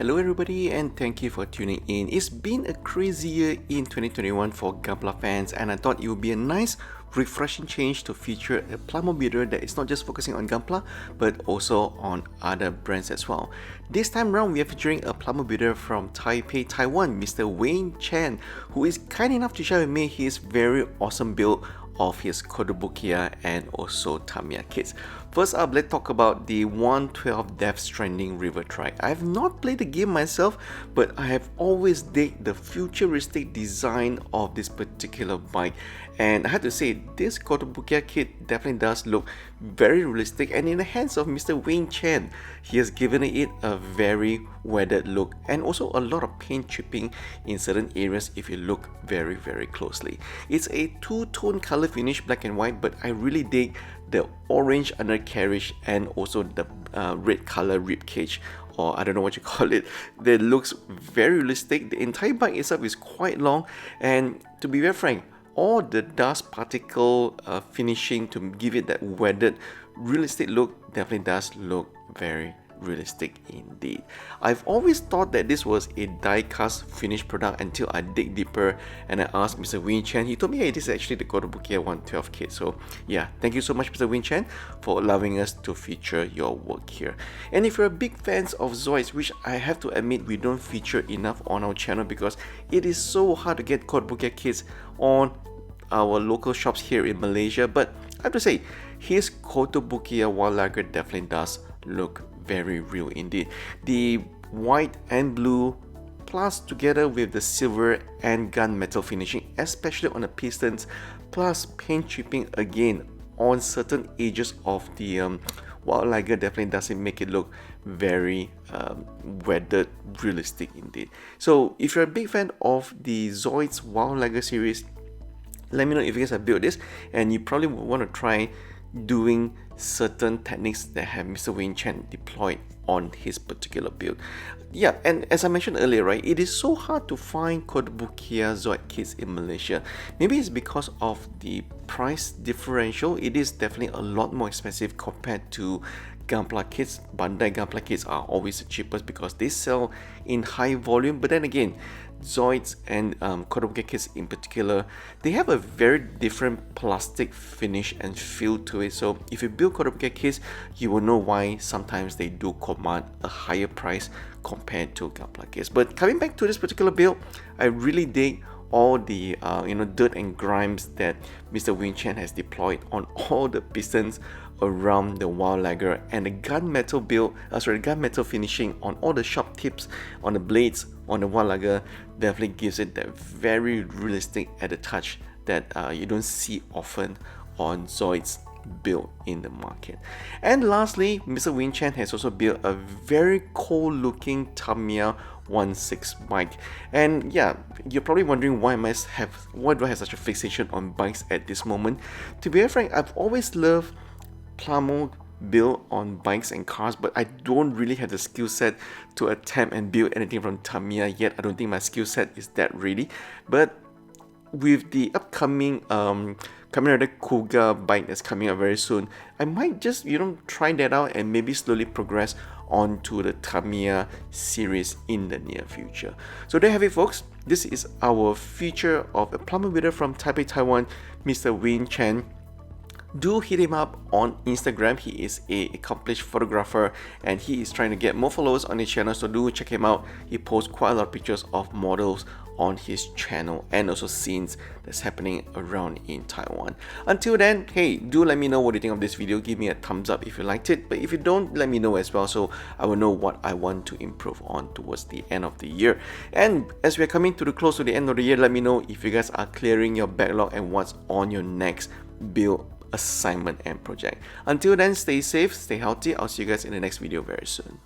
Hello everybody and thank you for tuning in. It's been a crazy year in 2021 for Gunpla fans, and I thought it would be a nice refreshing change to feature a PLAMO builder that is not just focusing on Gunpla but also on other brands as well. This time around we are featuring a PLAMO builder from Taipei, Taiwan, Mr. Wayne Chen, who is kind enough to share with me his very awesome build of his KOTOBUKIYA and also Tamiya kits. First up, let's talk about the 112 Death Stranding River Trike. I have not played the game myself, but I have always digged the futuristic design of this particular bike. And I have to say, this KOTOBUKIYA kit definitely does look very realistic, and in the hands of Mr. Wayne Chen, he has given it a very weathered look and also a lot of paint chipping in certain areas if you look very closely. It's a two-tone color finish, black and white, but I really dig the orange undercarriage and also the red color rib cage, or I don't know what you call it. That looks very realistic. The entire bike itself is quite long, and to be very frank, all the dust particle finishing to give it that weathered realistic look definitely does look very realistic indeed. I've always thought that this was a die-cast finished product until I dig deeper and I asked Mr. Wayne Chen. He told me, hey, this is actually the KOTOBUKIYA 112 kit. So yeah, thank you so much, Mr. Wayne Chen, for allowing us to feature your work here. And if you're a big fans of Zoids, which I have to admit we don't feature enough on our channel because it is so hard to get KOTOBUKIYA kits on our local shops here in Malaysia, but I have to say, his KOTOBUKIYA wall lagger definitely does look very real indeed. The white and blue plus together with the silver and gunmetal finishing, especially on the pistons, plus paint chipping again on certain edges of the wall lagger definitely doesn't make it look very weathered realistic indeed. So if you're a big fan of the Zoids wall lagger series, let me know if you guys have built this and you probably would want to try doing certain techniques that have Mr. Wayne Chen deployed on his particular build. Yeah, and as I mentioned earlier, right, it is so hard to find KOTOBUKIYA Zoid kits in Malaysia. Maybe it's because of the price differential. It is definitely a lot more expensive compared to Gunpla kits. Bandai Gunpla kits are always the cheapest because they sell in high volume, but then again, Zoids and KOTOBUKIYA kits in particular, they have a very different plastic finish and feel to it. So if you build KOTOBUKIYA kits, you will know why sometimes they do command a higher price compared to Gunpla kits. But coming back to this particular build, I really dig all the dirt and grimes that Mr. Wayne Chen has deployed on all the pistons around the wall lagger, and the gunmetal finishing on all the sharp tips on the blades on the wall lagger definitely gives it that very realistic added touch that you don't see often on Zoids build in the market. And lastly, Mr. Wayne Chen has also built a very cool looking Tamiya 1.6 bike. And yeah, you're probably wondering why do I have such a fixation on bikes at this moment. To be very frank, I've always loved PLAMO build on bikes and cars, but I don't really have the skill set to attempt and build anything from Tamiya yet. I don't think my skill set is that ready. But with the upcoming Kamen Rider Kuga bike that's coming up very soon, I might just try that out and maybe slowly progress onto the Tamiya series in the near future. So there you have it, folks. This is our feature of a PLAMO builder from Taipei, Taiwan, Mr. Wayne Chen. Do hit him up on Instagram. He is an accomplished photographer and he is trying to get more followers on his channel, so do check him out. He posts quite a lot of pictures of models on his channel and also scenes that's happening around in Taiwan. Until then, hey, do let me know what you think of this video. Give me a thumbs up if you liked it, but if you don't, let me know as well so I will know what I want to improve on towards the end of the year. And as we're coming to the close to the end of the year, let me know if you guys are clearing your backlog and what's on your next build assignment and project. Until then, stay safe, stay healthy. I'll see you guys in the next video very soon.